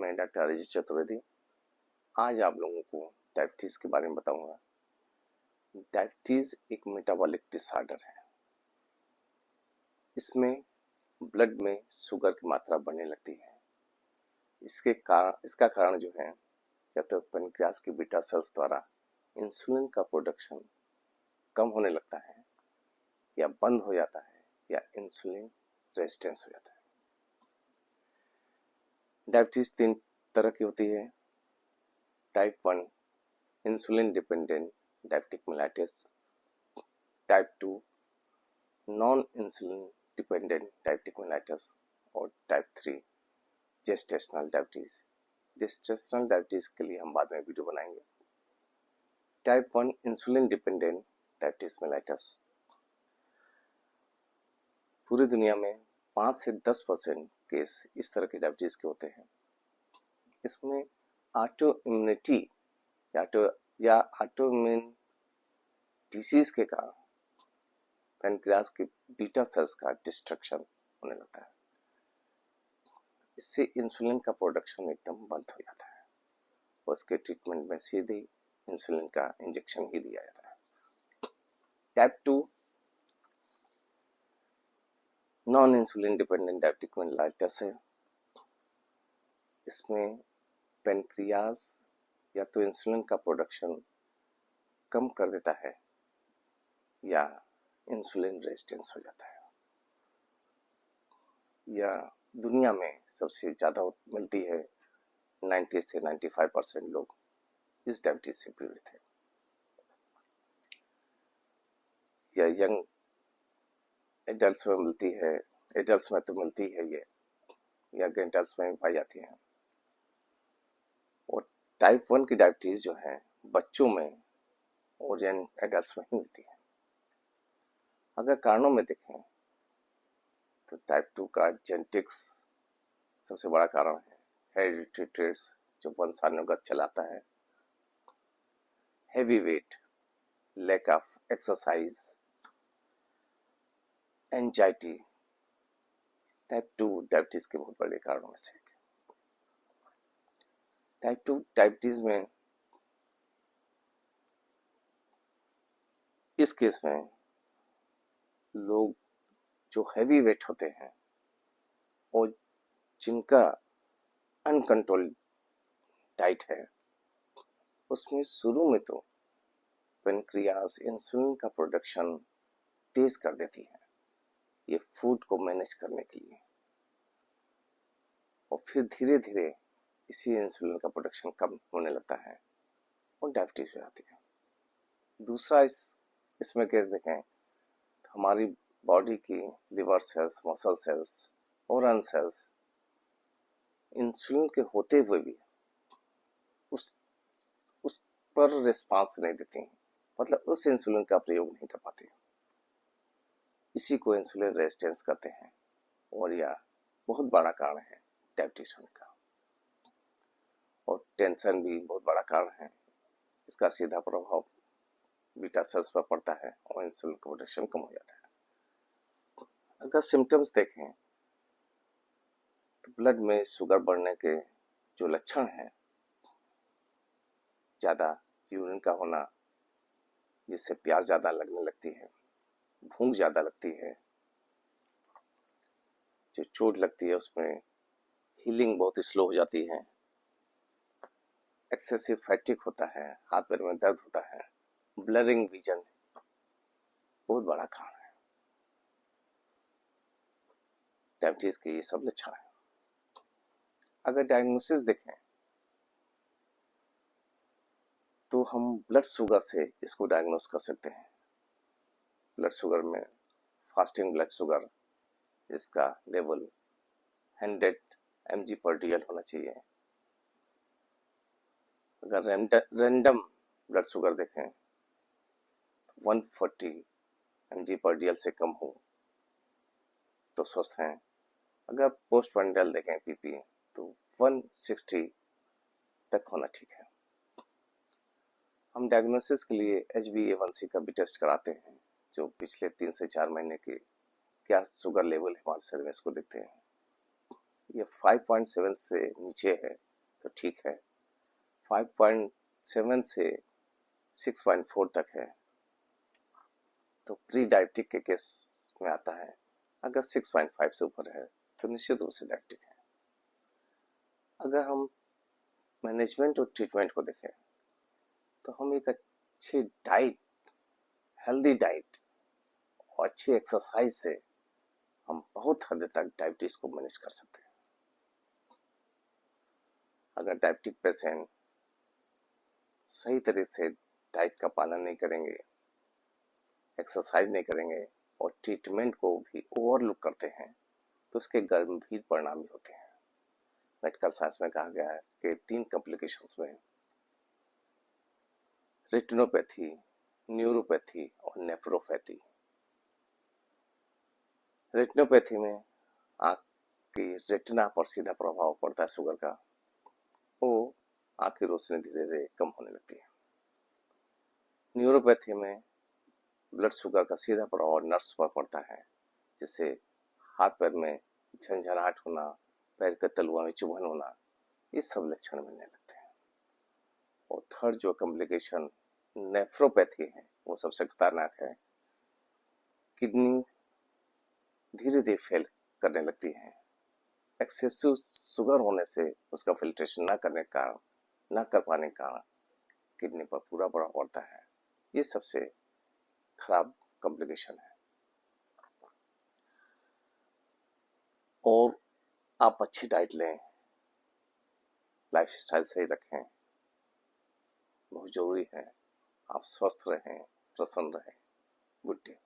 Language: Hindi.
मैं डॉक्टर अरिजीत चतुर्वेदी। आज आप लोगों को डायबिटीज के बारे में बताऊंगा। डायबिटीज एक मेटाबॉलिक डिसऑर्डर है। इसमें ब्लड में शुगर की मात्रा बढ़ने लगती है। इसका कारण जो है, या तो पेनक्रियास की बीटा सेल्स द्वारा इंसुलिन का प्रोडक्शन कम होने लगता है, या बंद हो जाता है, या इंसुलिन रेजिस्टेंस हो जाता है। डायबिटीज 3 तरह की होती है। Type 1 insulin dependent diabetic mellitus, type 2 non insulin dependent diabetic mellitus, और type 3 gestational diabetes. Gestational diabetes के लिए हम बाद में वीडियो बनाएंगे। Type 1 insulin dependent diabetes mellitus, पूरी दुनिया में 5 से 10% केस इस तरह के डायबिटीज के होते हैं। इसमें ऑटो इम्यूनिटी या ऑटो इम्यून डिसीज के कारण पेनक्रियास की बीटा सेल्स का डिस्ट्रक्शन होने लगता है। इससे इंसुलिन का प्रोडक्शन एकदम बंद हो जाता है। उसके ट्रीटमेंट में सीधे इंसुलिन का इंजेक्शन ही दिया जाता है। Type 2 non insulin dependent diabetic mellitus है। इसमें पेनक्रियास या तो इंसुलिन का प्रोडक्शन कम कर देता है, या इंसुलिन रेजिस्टेंस हो जाता है। यह दुनिया में सबसे ज़्यादा मिलती है। 90 से 95% लोग इस डायबिटीज से पीड़ित हैं। यह यंग एडल्ट्स में मिलती है। एडल्ट्स में तो मिलती है, ये यंग एडल्ट्स में पाई जाती है। और टाइप 1 की डायबिटीज जो है बच्चों में और यंग एडल्ट्स में ही मिलती है। अगर कारणों में देखें तो टाइप 2 का जेनेटिक्स सबसे बड़ा कारण है। हेरिडिटरी ट्रेट्स जो वंशानुगत चलाता है, heavy weight, lack of exercise, anxiety, type 2 diabetes के बहुत बड़े कारणों में से एक। टाइप 2 डायबिटीज में इस केस में लोग जो हैवी वेट होते हैं और जिनका अनकंट्रोल्ड डाइट है, उसमें शुरू में तो पेनक्रियास इंसुलिन का प्रोडक्शन तेज कर देती है, ये फूड को मैनेज करने के लिए। और फिर धीरे धीरे इसी इंसुलिन का प्रोडक्शन कम होने लगता है और डायबिटीज हो जाती है। दूसरा इसमें केस देखें तो हमारी बॉडी की liver cells, muscle cells, organ cells insulin के होते हुए भी उस पर रिस्पांस नहीं देती, मतलब उस इंसुलिन का प्रयोग नहीं कर पाती। इसी को इंसुलिन रेजिस्टेंस कहते हैं, और यह बहुत बड़ा कारण है डायबिटीज होने का। और टेंशन भी बहुत बड़ा कारण है। इसका सीधा प्रभाव बीटा सेल्स पर पड़ता है और इंसुलिन का प्रोडक्शन कम हो जाता है। अगर सिम्टम्स देखें तो ब्लड में शुगर बढ़ने के जो लक्षण हैं, ज़्यादा यूरिन का होना जिससे प्यास ज़्यादा लगने लगती है, भूख ज़्यादा लगती है, जो चोट लगती है उसमें हीलिंग बहुत स्लो हो जाती है, एक्सेसिव फैटिक होता है, हाथ पैर में दर्द होता है, ब्लरिंग विजन बहुत बड़ा कारण है। डायबिटीज के ये सब लक्षण हैं। अगर डायग्नोसिस देखें तो हम ब्लड शुगर से इसको डायग्नोस कर सकते हैं। ब्लड शुगर में फास्टिंग ब्लड शुगर, इसका लेवल 100 mg/dl होना चाहिए। अगर रैंडम ब्लड शुगर देखें तो 140 mg/dl से कम हो तो स्वस्थ हैं। अगर पोस्ट पैरेंटल देखें पीपी तो 160 तक होना ठीक है। हम डायग्नोसिस के लिए HbA1c का भी टेस्ट कराते हैं, जो पिछले 3 से 4 महीने के क्या शुगर लेवल है हमारे शरीर में, इसको देखते हैं। ये 5.7 से नीचे है तो ठीक है, 5.7 से 6.4 तक है तो प्री डायबिटिक के केस में आता है। अगर 6.5 से ऊपर है तो निश्चित रूप से डायबिटिक है। अगर हम मैनेजमेंट और ट्रीटमेंट को देखें तो हम एक अच्छी डाइट, हेल्दी डाइट और अच्छी एक्सरसाइज से हम बहुत हद तक डायबिटीज को मैनेज कर सकते हैं। अगर डायबिटिक पेशेंट सही तरीके से डाइट का पालन नहीं करेंगे, एक्सरसाइज नहीं करेंगे और ट्रीटमेंट को भी ओवरलुक करते हैं तो उसके गंभीर परिणाम भी होते हैं। मेडिकल साइंस में कहा गया है इसके 3 कॉम्प्लिकेशंस में रेटिनोपैथी, न्यूरोपैथी और नेफ्रोपैथी। रेटिनोपैथी में आंख की रेटिना पर सीधा प्रभाव पड़ता है शुगर का, वो आंख की रोशनी धीरे धीरे कम होने लगती है। न्यूरोपैथी में ब्लड शुगर का सीधा प्रभाव नर्व्स पर पड़ता है, जिससे हाथ पैर में झंझनाहट होना, पैर के तलुआ में चुभन होना, ये सब लक्षण मिलने लगते हैं। और थर्ड जो कॉम्प्लिकेशन नेफ्रोपैथी है वो सबसे खतरनाक है। किडनी धीरे धीरे फेल करने लगती है। एक्सेसिव शुगर होने से उसका फिल्ट्रेशन न करने के कारण, न कर पाने के कारण किडनी पर पूरा प्रभाव पड़ता है। ये सबसे खराब कॉम्प्लिकेशन है। और आप अच्छी डाइट लें, लाइफस्टाइल सही रखें, बहुत जरूरी है। आप स्वस्थ रहें, प्रसन्न रहें। Good day.